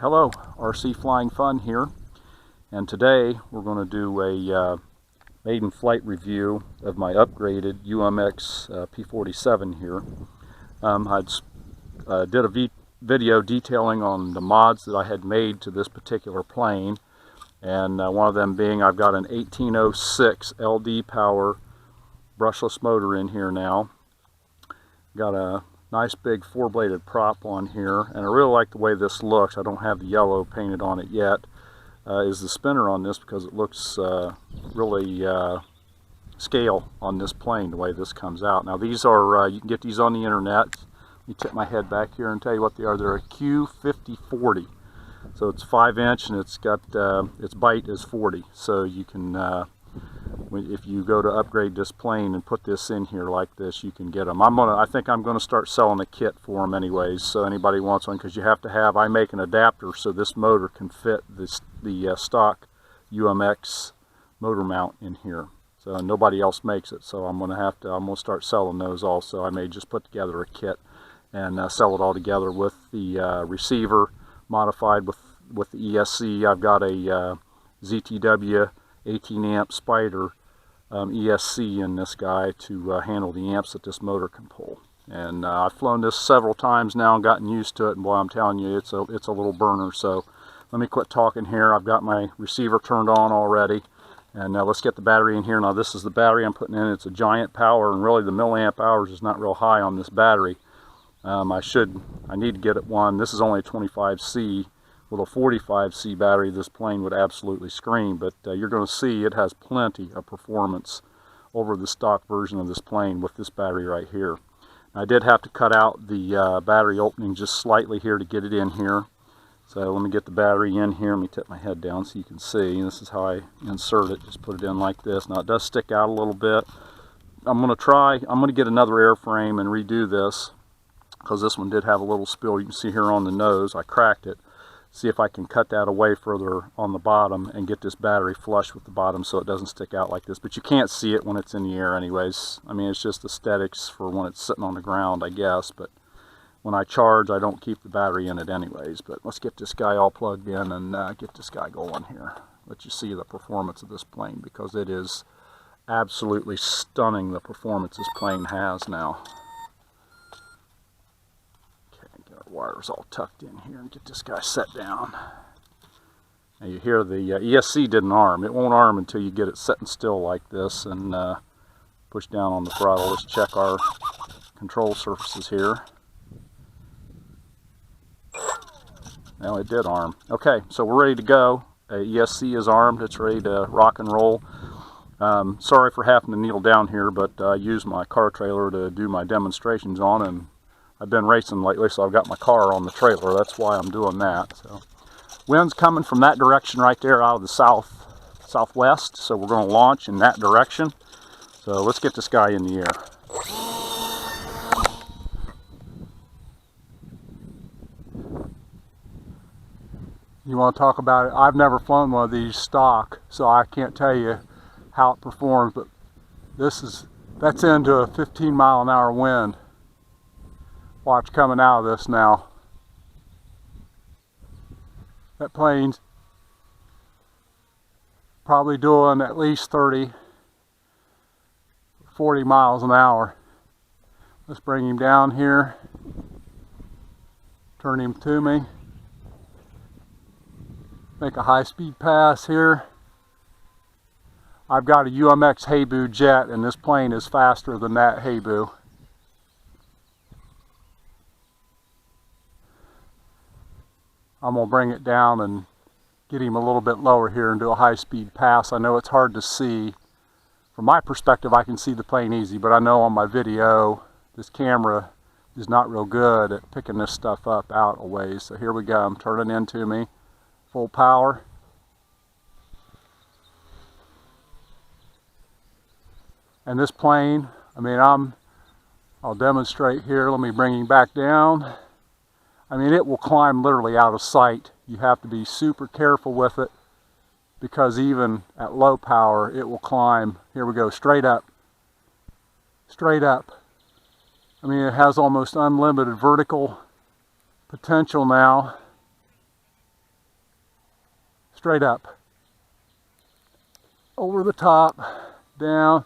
Hello, RC Flying Fun here, and today we're going to do a maiden flight review of my upgraded UMX P-47 here. I did a video detailing on the mods that I had made to this particular plane, and one of them being I've got an 1806 LDPower brushless motor in here now. Got a nice big four-bladed prop on here, and I really like the way this looks. I don't have the yellow painted on it yet. Is the spinner on this, because it looks really scale on this plane the way this comes out. Now these are, you can get these on the internet. Let me tip my head back here and tell you what they are. They're a Q5040. So it's 5-inch and it's got, its bite is 40. So you can, if you go to upgrade this plane and put this in here like this, you can get them. I think I'm gonna start selling a kit for them anyways, so anybody wants one, because you have to have, I make an adapter so this motor can fit the stock UMX motor mount in here. So nobody else makes it, so I'm gonna start selling those also. I may just put together a kit and sell it all together with the receiver modified with the ESC. I've got a ZTW 18 amp Spider ESC in this guy to handle the amps that this motor can pull. And I've flown this several times now and gotten used to it, and boy, I'm telling you, it's a little burner. So let me quit talking here. I've got my receiver turned on already, and let's get the battery in here. Now this is the battery I'm putting in. It's a giant power, and really the milliamp hours is not real high on this battery. I need to get it one. This is only a 25C. With a 45C battery, this plane would absolutely scream, but you're going to see it has plenty of performance over the stock version of this plane with this battery right here. I did have to cut out the battery opening just slightly here to get it in here. So let me get the battery in here. Let me tip my head down so you can see. This is how I insert it. Just put it in like this. Now it does stick out a little bit. I'm going to get another airframe and redo this, because this one did have a little spill. You can see here on the nose, I cracked it. See if I can cut that away further on the bottom and get this battery flush with the bottom so it doesn't stick out like this. But you can't see it when it's in the air anyways. I mean, it's just aesthetics for when it's sitting on the ground, I guess. But when I charge, I don't keep the battery in it anyways. But let's get this guy all plugged in and get this guy going here. Let you see the performance of this plane, because it is absolutely stunning, the performance this plane has now. Wires all tucked in here and get this guy set down. Now you hear the ESC didn't arm. It won't arm until you get it set and still like this and push down on the throttle. Let's check our control surfaces here. Now it did arm. Okay, so we're ready to go. ESC is armed. It's ready to rock and roll. Sorry for having to kneel down here, but I used my car trailer to do my demonstrations on, and I've been racing lately, so I've got my car on the trailer. That's why I'm doing that. So, wind's coming from that direction right there, out of the southwest. So we're going to launch in that direction. So let's get this guy in the air. You want to talk about it? I've never flown one of these stock, so I can't tell you how it performs. But that's into a 15-mile-an-hour wind. Watch coming out of this now. That plane's probably doing at least 30, 40 miles an hour. Let's bring him down here. Turn him to me. Make a high-speed pass here. I've got a UMX Habu jet, and this plane is faster than that Habu. I'm going to bring it down and get him a little bit lower here and do a high-speed pass. I know it's hard to see. From my perspective, I can see the plane easy, but I know on my video, this camera is not real good at picking this stuff up out a ways. So here we go. I'm turning into me. Full power. And this plane, I mean, I'll demonstrate here. Let me bring him back down. I mean, it will climb literally out of sight. You have to be super careful with it, because even at low power, it will climb. Here we go, straight up. Straight up. I mean, it has almost unlimited vertical potential now. straight up, over the top, down.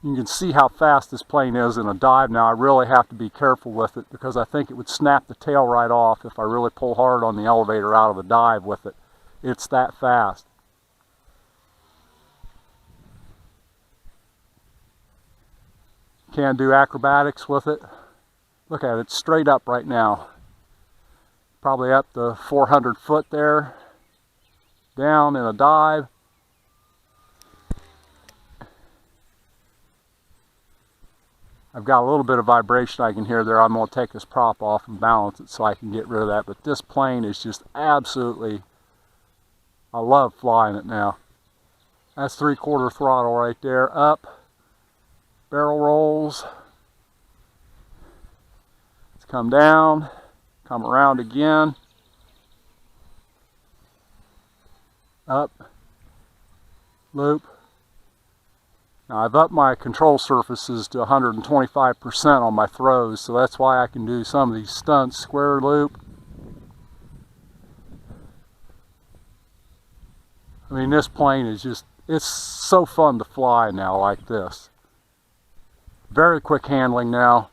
You can see how fast this plane is in a dive now. I really have to be careful with it because I think it would snap the tail right off if I really pull hard on the elevator out of the dive with it. It's that fast. Can't do acrobatics with it. Look at it, it's straight up right now. Probably up to 400 foot there. Down in a dive. I've got a little bit of vibration I can hear there. I'm going to take this prop off and balance it so I can get rid of that. But this plane is just absolutely, I love flying it now. That's 3/4 throttle right there. Up. Barrel rolls. Let's come down. Come around again. Up. Loop. Now I've upped my control surfaces to 125% on my throws, so that's why I can do some of these stunts. Square loop. I mean, this plane is just, it's so fun to fly now like this. Very quick handling now.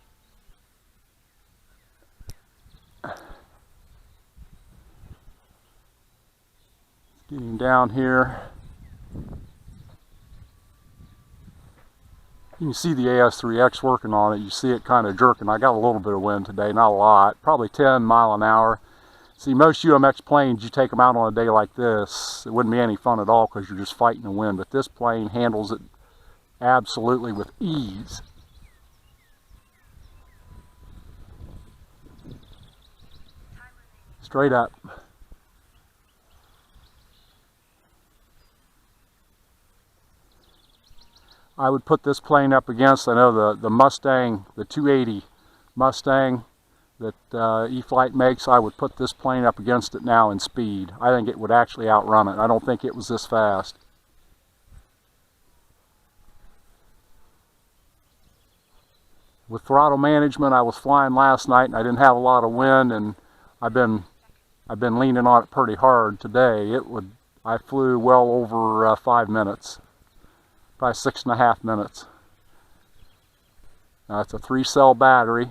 Getting down here. You can see the AS3X working on it. You see it kind of jerking. I got a little bit of wind today, not a lot. Probably 10 miles an hour. See, most UMX planes, you take them out on a day like this, it wouldn't be any fun at all because you're just fighting the wind. But this plane handles it absolutely with ease. Straight up. I would put this plane up against, I know the Mustang, the 280 Mustang that E-flite makes, I would put this plane up against it now in speed. I think it would actually outrun it. I don't think it was this fast. With throttle management, I was flying last night and I didn't have a lot of wind, and I've been leaning on it pretty hard today. I flew well over 5 minutes. Probably 6.5 minutes. Now it's a 3-cell battery.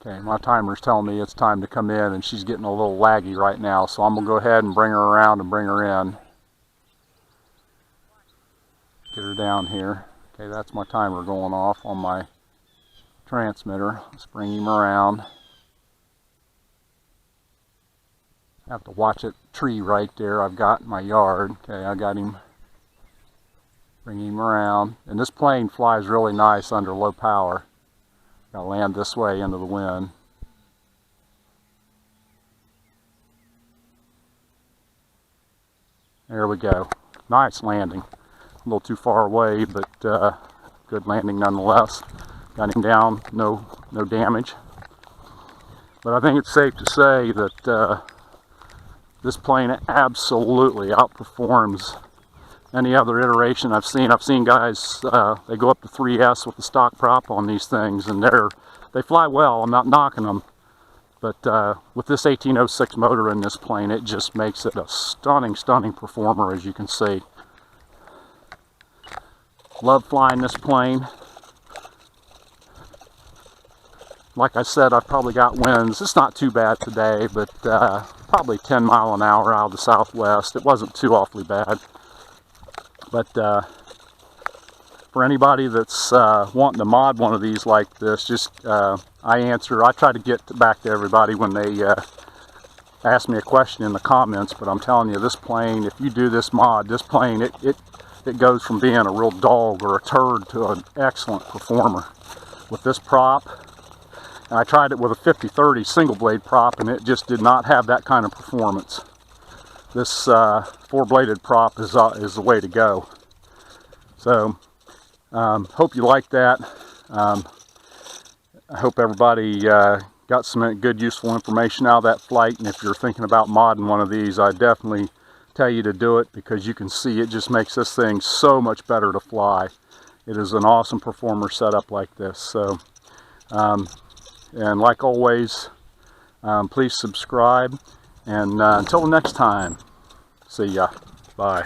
Okay, my timer's telling me it's time to come in, and she's getting a little laggy right now, so I'm going to go ahead and bring her around and bring her in. Get her down here. Okay, that's my timer going off on my transmitter. Let's bring him around. I have to watch that tree right there I've got in my yard. Okay, I got him. Bring him around. And this plane flies really nice under low power. Gotta land this way into the wind. There we go. Nice landing. A little too far away, but good landing nonetheless. Got him down, no damage. But I think it's safe to say that this plane absolutely outperforms any other iteration I've seen. I've seen guys, they go up to 3S with the stock prop on these things, and they fly well. I'm not knocking them. But with this 1806 motor in this plane, it just makes it a stunning, stunning performer, as you can see. Love flying this plane. Like I said, I've probably got winds. It's not too bad today, but probably 10 miles an hour out of the southwest. It wasn't too awfully bad. But for anybody that's wanting to mod one of these like this, just I try to get back to everybody when they ask me a question in the comments, but I'm telling you, this plane, if you do this mod, this plane, it goes from being a real dog or a turd to an excellent performer. With this prop, and I tried it with a 50-30 single blade prop, and it just did not have that kind of performance. This 4-bladed prop is the way to go. So, hope you like that. I hope everybody got some good, useful information out of that flight. And if you're thinking about modding one of these, I definitely tell you to do it, because you can see it just makes this thing so much better to fly. it is an awesome performer setup like this. So, and like always, please subscribe, and until next time, see ya. Bye.